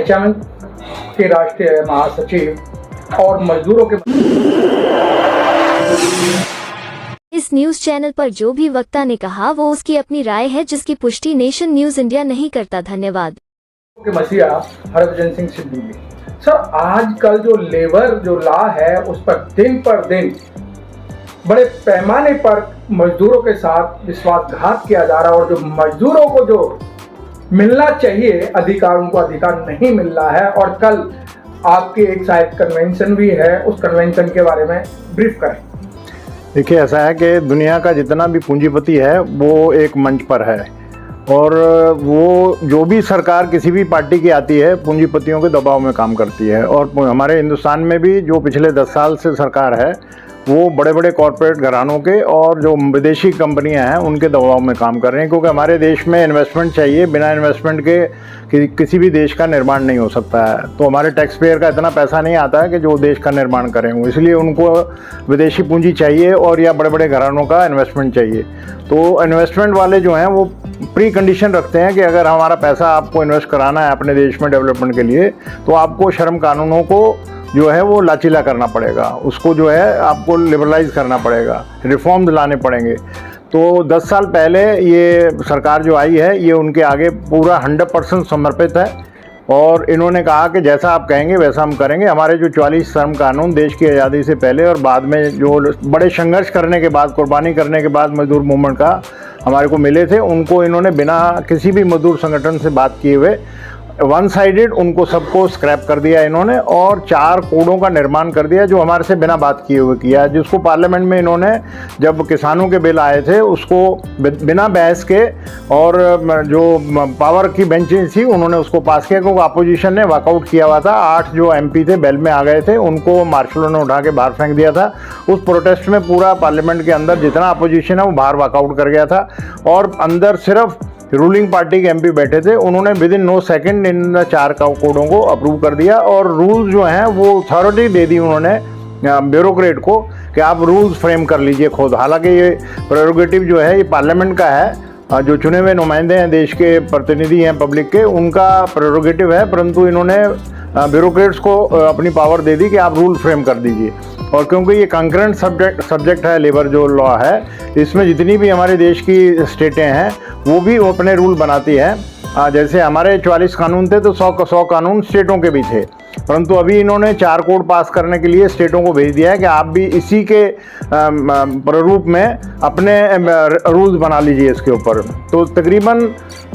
HM के राष्ट्रीय महासचिव और मजदूरों के इस न्यूज चैनल पर जो भी वक्ता ने कहा वो उसकी अपनी राय है, जिसकी पुष्टि नेशन न्यूज इंडिया नहीं करता। धन्यवाद। के मसीहा हरभजन सिंह सिद्धू जी। सर, आजकल जो लेबर जो लॉ है उस पर दिन पर दिन बड़े पैमाने पर मजदूरों के साथ विश्वासघात किया जा रहा है और जो मजदूरों को जो मिलना चाहिए अधिकार, उनको अधिकार नहीं मिल रहा है। और कल आपके एक शायद कन्वेंशन भी है, उस कन्वेंशन के बारे में ब्रीफ करें। देखिए, ऐसा है कि दुनिया का जितना भी पूंजीपति है वो एक मंच पर है और वो जो भी सरकार किसी भी पार्टी की आती है पूंजीपतियों के दबाव में काम करती है। और हमारे हिंदुस्तान में भी जो पिछले 10 साल से सरकार है वो बड़े बड़े कॉरपोरेट घरानों के और जो विदेशी कंपनियां हैं उनके दबाव में काम कर रहे हैं, क्योंकि हमारे देश में इन्वेस्टमेंट चाहिए। बिना इन्वेस्टमेंट के किसी भी देश का निर्माण नहीं हो सकता है। तो हमारे टैक्स पेयर का इतना पैसा नहीं आता है कि जो देश का निर्माण करें, इसलिए उनको विदेशी पूंजी चाहिए और या बड़े बड़े घरानों का इन्वेस्टमेंट चाहिए। तो इन्वेस्टमेंट वाले जो हैं वो प्री कंडीशन रखते हैं कि अगर हमारा पैसा आपको इन्वेस्ट कराना है अपने देश में डेवलपमेंट के लिए, तो आपको श्रम कानूनों को जो है वो लाचीला करना पड़ेगा, उसको जो है आपको लिबरलाइज करना पड़ेगा, रिफॉर्म्स लाने पड़ेंगे। तो 10 साल पहले ये सरकार जो आई है ये उनके आगे पूरा 100% समर्पित है और इन्होंने कहा कि जैसा आप कहेंगे वैसा हम करेंगे। हमारे जो 44 श्रम कानून देश की आज़ादी से पहले और बाद में जो बड़े संघर्ष करने के बाद, कुर्बानी करने के बाद मजदूर मूवमेंट का हमारे को मिले थे, उनको इन्होंने बिना किसी भी मजदूर संगठन से बात किए हुए वन साइडेड उनको सबको स्क्रैप कर दिया इन्होंने और 4 कोडों का निर्माण कर दिया जो हमारे से बिना बात किए हुए किया, जिसको पार्लियामेंट में इन्होंने जब किसानों के बिल आए थे उसको बिना बहस के और जो पावर की बेंचेस थी उन्होंने उसको पास किया, क्योंकि अपोजिशन ने वॉकआउट किया हुआ था। 8 जो MP थे बेल में आ गए थे, उनको मार्शलों ने उठा के बाहर फेंक दिया था। उस प्रोटेस्ट में पूरा पार्लियामेंट के अंदर जितना अपोजिशन है वो बाहर वॉकआउट कर गया था और अंदर सिर्फ रूलिंग पार्टी के MP बैठे थे। उन्होंने विदिन नो सेकंड इन 4 कोडों को अप्रूव कर दिया और रूल्स जो हैं वो अथॉरिटी दे दी उन्होंने ब्यूरोक्रेट को कि आप रूल्स फ्रेम कर लीजिए खुद। हालांकि ये प्रेरोगेटिव जो है ये पार्लियामेंट का है, जो चुने हुए नुमाइंदे हैं, देश के प्रतिनिधि हैं पब्लिक के, उनका प्रेरोगेटिव है, परंतु इन्होंने ब्यूरोक्रेट्स को अपनी पावर दे दी कि आप रूल फ्रेम कर दीजिए। और क्योंकि ये कंकरेंट सब्जेक्ट है लेबर जो लॉ है, इसमें जितनी भी हमारे देश की स्टेटें हैं वो भी अपने रूल बनाती हैं। जैसे हमारे 44 कानून थे तो 100 कानून स्टेटों के भी थे, परंतु अभी इन्होंने 4 कोड पास करने के लिए स्टेटों को भेज दिया है कि आप भी इसी के प्रारूप में अपने रूल्स बना लीजिए इसके ऊपर। तो तकरीबन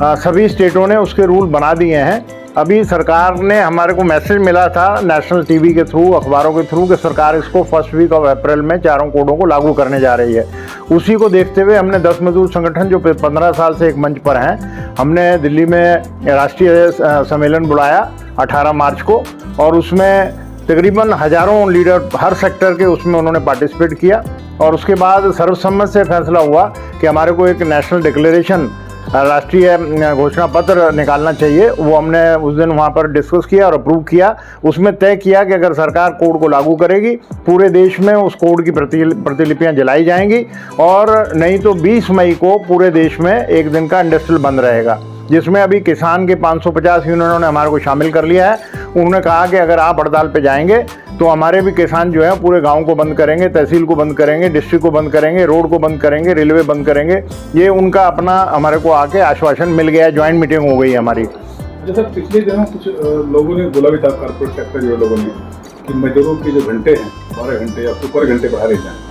सभी स्टेटों ने उसके रूल बना दिए हैं। अभी सरकार ने, हमारे को मैसेज मिला था नेशनल टीवी के थ्रू, अखबारों के थ्रू, कि सरकार इसको फर्स्ट वीक ऑफ अप्रैल में 4 कोडों को लागू करने जा रही है। उसी को देखते हुए हमने 10 मजदूर संगठन जो 15 साल से एक मंच पर हैं, हमने दिल्ली में राष्ट्रीय सम्मेलन बुलाया 18 मार्च को और उसमें तकरीबन हज़ारों लीडर हर सेक्टर के उसमें उन्होंने पार्टिसिपेट किया और उसके बाद सर्वसम्मत से फैसला हुआ कि हमारे को एक नेशनल डिक्लेरेशन, राष्ट्रीय घोषणा पत्र निकालना चाहिए। वो हमने उस दिन वहाँ पर डिस्कस किया और अप्रूव किया। उसमें तय किया कि अगर सरकार कोड को लागू करेगी पूरे देश में उस कोड की प्रतिलिपियाँ जलाई जाएंगी और नहीं तो 20 मई को पूरे देश में एक दिन का इंडस्ट्रियल बंद रहेगा, जिसमें अभी किसान के 550 यूनियनों ने हमारे को शामिल कर लिया है। उन्होंने कहा कि अगर आप हड़ताल पे जाएंगे तो हमारे भी किसान जो है पूरे गांव को बंद करेंगे, तहसील को बंद करेंगे, डिस्ट्रिक्ट को बंद करेंगे, रोड को बंद करेंगे, रेलवे बंद करेंगे। ये उनका अपना हमारे को आके आश्वासन मिल गया है, ज्वाइंट मीटिंग हो गई है हमारी। जैसा पिछले दिनों कुछ लोगों ने बोला भी था, कॉर्पोरेट सेक्टर के लोगों ने, कि मजदूरों के जो घंटे हैं 12 घंटे या सुपर घंटे बढ़ा रहे जाएँ,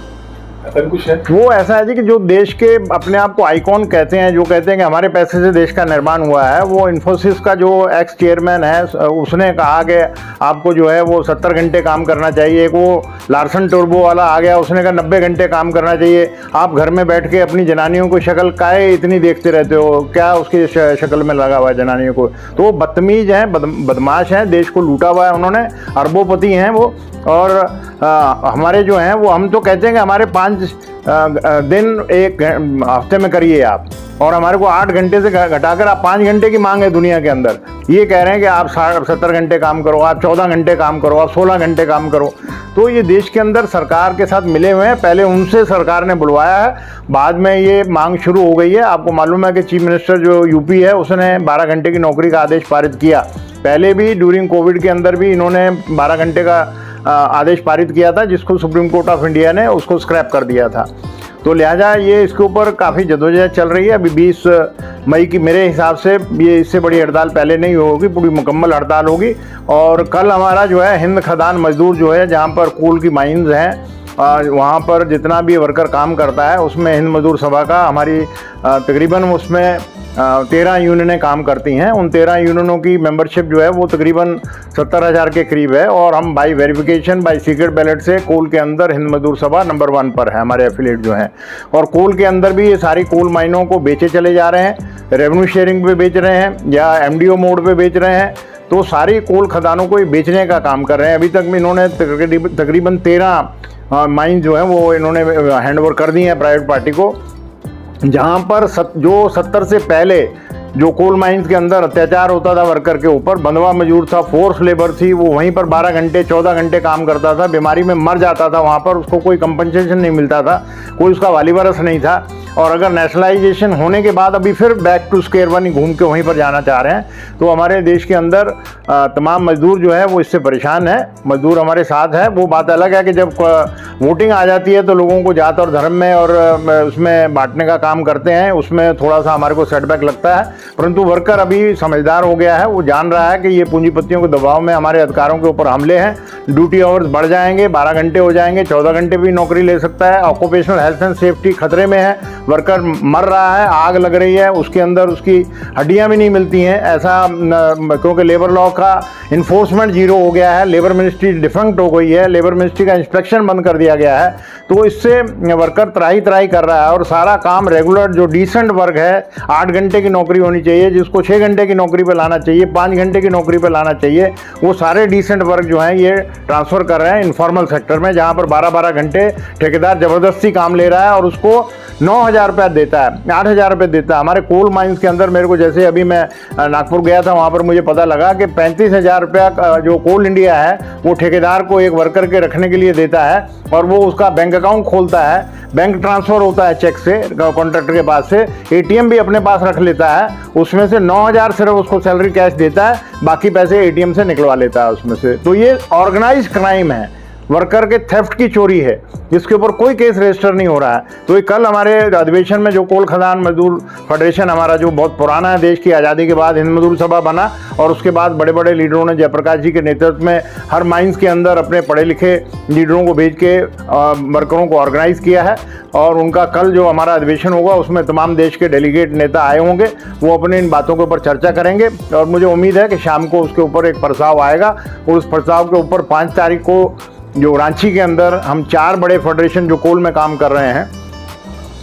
ऐसा कुछ है। वो ऐसा है जी कि जो देश के अपने आप को आइकॉन कहते हैं, जो कहते हैं कि हमारे पैसे से देश का निर्माण हुआ है, वो इन्फोसिस का जो एक्स चेयरमैन है उसने कहा कि आपको जो है वो 70 घंटे काम करना चाहिए। एक वो लार्सन टोर्बो वाला आ गया, उसने कहा 90 घंटे काम करना चाहिए। आप घर में बैठ के अपनी जनानियों को शक्ल काहे इतनी देखते रहते हो, क्या उसकी शक्ल में लगा हुआ है जनानियों को। तो वो बदतमीज हैं, बदमाश हैं, देश को लूटा हुआ है उन्होंने, अरबोपति हैं वो। और हमारे जो हैं वो, हम तो कहते हैं कि हमारे 5 दिन एक हफ्ते में करिए आप, और हमारे को 8 घंटे से घटाकर आप 5 घंटे की मांग है दुनिया के अंदर। ये कह रहे हैं कि आप 70 घंटे काम करो, आप 14 घंटे काम करो, आप 16 घंटे काम करो। तो ये देश के अंदर सरकार के साथ मिले हुए हैं। पहले उनसे सरकार ने बुलवाया है, बाद में ये मांग शुरू हो गई है। आपको मालूम है कि चीफ मिनिस्टर जो यूपी है उसने 12 घंटे की नौकरी का आदेश पारित किया, पहले भी ड्यूरिंग कोविड के अंदर भी इन्होंने 12 घंटे का आदेश पारित किया था, जिसको सुप्रीम कोर्ट ऑफ इंडिया ने उसको स्क्रैप कर दिया था। तो लिहाजा ये इसके ऊपर काफ़ी जदोजहद चल रही है। अभी 20 मई की मेरे हिसाब से ये इससे बड़ी हड़ताल पहले नहीं होगी, पूरी मुकम्मल हड़ताल होगी। और कल हमारा जो है हिंद खदान मजदूर जो है, जहाँ पर कोल की माइंस हैं, वहाँ पर जितना भी वर्कर काम करता है उसमें हिंद मजदूर सभा का हमारी तकरीबन उसमें 13 यूनियनें काम करती हैं। उन 13 यूनियनों की मेंबरशिप जो है वो तकरीबन 70,000 के करीब है। और हम by verification by secret ballot से कोल के अंदर हिंद मजदूर सभा नंबर 1 पर है, हमारे एफिलिएट जो हैं। और कोल के अंदर भी ये सारी कोल माइनों को बेचे चले जा रहे हैं, रेवेन्यू शेयरिंग पे बेच रहे हैं या MDO मोड पे बेच रहे हैं। तो सारी कोल खदानों को ये बेचने का काम कर रहे हैं। अभी तक में इन्होंने तकरीबन 13 माइन जो है वो इन्होंने हैंड ओवर कर दी हैं प्राइवेट पार्टी को, जहाँ पर जो 70 से पहले जो कोल माइंस के अंदर अत्याचार होता था वर्कर के ऊपर, बंधवा मजदूर था, फोर्स लेबर थी, वो वहीं पर 12 घंटे 14 घंटे काम करता था, बीमारी में मर जाता था, वहाँ पर उसको कोई कंपनसेशन नहीं मिलता था, कोई उसका वाली वारस नहीं था। और अगर नेशनलाइजेशन होने के बाद अभी फिर बैक टू स्क्वायर वन ही घूम के वहीं पर जाना चाह रहे हैं। तो हमारे देश के अंदर तमाम मजदूर जो है वो इससे परेशान है। मजदूर हमारे साथ है। वो बात अलग है कि जब वोटिंग आ जाती है तो लोगों को जात और धर्म में और उसमें बांटने का काम करते हैं, उसमें थोड़ा सा हमारे को सेटबैक लगता है। परंतु वर्कर अभी समझदार हो गया है, वो जान रहा है कि ये पूंजीपतियों के दबाव में हमारे अधिकारों के ऊपर हमले हैं। ड्यूटी आवर्स बढ़ जाएंगे, 12 घंटे हो जाएंगे, 14 घंटे भी नौकरी ले सकता है। ऑक्यूपेशनल हेल्थ एंड सेफ्टी खतरे में है, वर्कर मर रहा है, आग लग रही है, उसके अंदर उसकी हड्डियां भी नहीं मिलती हैं ऐसा, क्योंकि लेबर लॉ का इन्फोर्समेंट जीरो हो गया है, लेबर मिनिस्ट्री डिफंक्ट हो गई है, लेबर मिनिस्ट्री का इंस्पेक्शन बंद कर दिया गया है। तो इससे वर्कर त्राही कर रहा है और सारा काम रेगुलर जो डिसेंट वर्क है, 8 घंटे की नौकरी होनी चाहिए, जिसको 6 घंटे की नौकरी पर लाना चाहिए, 5 घंटे की नौकरी पर लाना चाहिए, वो सारे डिसेंट वर्क जो हैं ये ट्रांसफ़र कर रहे हैं इनफॉर्मल सेक्टर में, जहाँ पर 12-12 घंटे ठेकेदार ज़बरदस्ती काम ले रहा है और उसको 9,000 रुपया देता है, 8,000 रुपये देता है। हमारे कोल माइंस के अंदर मेरे को, जैसे अभी मैं नागपुर गया था, वहाँ पर मुझे पता लगा कि 35,000 रुपया जो कोल इंडिया है वो ठेकेदार को एक वर्कर के रखने के लिए देता है और वो उसका बैंक अकाउंट खोलता है, बैंक ट्रांसफ़र होता है चेक से कॉन्ट्रैक्टर के पास से, ATM भी अपने पास रख लेता है, उसमें से 9,000 सिर्फ उसको सैलरी कैश देता है, बाकी पैसे ATM से निकलवा लेता है उसमें से। तो ये ऑर्गेनाइज क्राइम है, वर्कर के थेफ्ट की चोरी है, जिसके ऊपर कोई केस रजिस्टर नहीं हो रहा है। तो ये कल हमारे अधिवेशन में जो कोल खदान मजदूर फेडरेशन हमारा जो बहुत पुराना है, देश की आज़ादी के बाद हिंद मजदूर सभा बना और उसके बाद बड़े बड़े लीडरों ने जयप्रकाश जी के नेतृत्व में हर माइंस के अंदर अपने पढ़े लिखे लीडरों को भेज के वर्करों को ऑर्गेनाइज किया है। और उनका कल जो हमारा अधिवेशन होगा उसमें तमाम देश के डेलीगेट नेता आए होंगे, वो अपने इन बातों के ऊपर चर्चा करेंगे और मुझे उम्मीद है कि शाम को उसके ऊपर एक प्रस्ताव आएगा और उस प्रस्ताव के ऊपर 5 तारीख को जो रांची के अंदर हम 4 बड़े फेडरेशन जो कोल में काम कर रहे हैं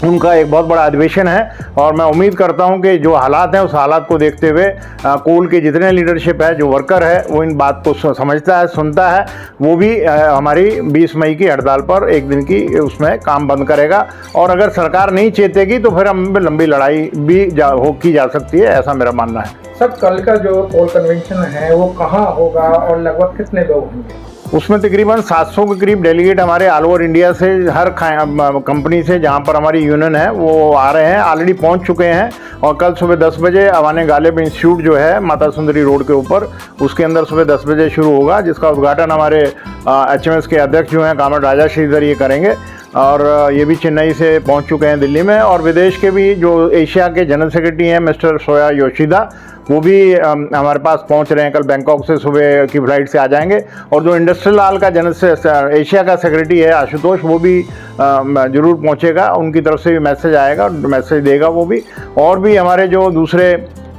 उनका एक बहुत बड़ा अधिवेशन है। और मैं उम्मीद करता हूं कि जो हालात हैं उस हालात को देखते हुए कोल के जितने लीडरशिप है, जो वर्कर है, वो इन बात को समझता है, सुनता है, वो भी हमारी 20 मई की हड़ताल पर एक दिन की उसमें काम बंद करेगा। और अगर सरकार नहीं चेतेगी तो फिर हम लंबी लड़ाई भी की जा सकती है, ऐसा मेरा मानना है। सर, कल का जो कोल कन्वेंशन है वो कहाँ होगा और लगभग कितने लोग होंगे? उसमें तकरीबन 700 के करीब डेलीगेट हमारे ऑल ओवर इंडिया से, हर कंपनी से जहां पर हमारी यूनियन है वो आ रहे हैं, ऑलरेडी पहुंच चुके हैं। और कल सुबह 10 बजे अवाने गालिब इंस्टीट्यूट जो है माता सुंदरी रोड के ऊपर, उसके अंदर सुबह 10 बजे शुरू होगा, जिसका उद्घाटन हमारे HMS के अध्यक्ष जो हैं कामरेड राजा श्रीधर ये करेंगे। और ये भी चेन्नई से पहुंच चुके हैं दिल्ली में। और विदेश के भी जो एशिया के जनरल सेक्रेटरी हैं मिस्टर सोया योशिदा, वो भी हमारे पास पहुंच रहे हैं। कल बैंकॉक से सुबह की फ्लाइट से आ जाएंगे। और जो इंडस्ट्रियल हॉल का जनरल एशिया का सेक्रेटरी है आशुतोष, वो भी ज़रूर पहुंचेगा, उनकी तरफ से भी मैसेज आएगा, मैसेज देगा वो भी। और भी हमारे जो दूसरे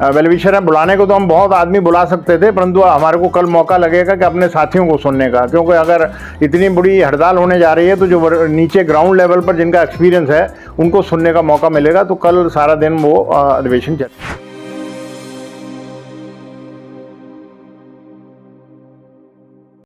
वेलविशर हैं, बुलाने को तो हम बहुत आदमी बुला सकते थे, परंतु हमारे को कल मौका लगेगा कि अपने साथियों को सुनने का, क्योंकि अगर इतनी बड़ी हड़ताल होने जा रही है तो जो नीचे ग्राउंड लेवल पर जिनका एक्सपीरियंस है उनको सुनने का मौका मिलेगा। तो कल सारा दिन वो अधिवेशन चलेगा।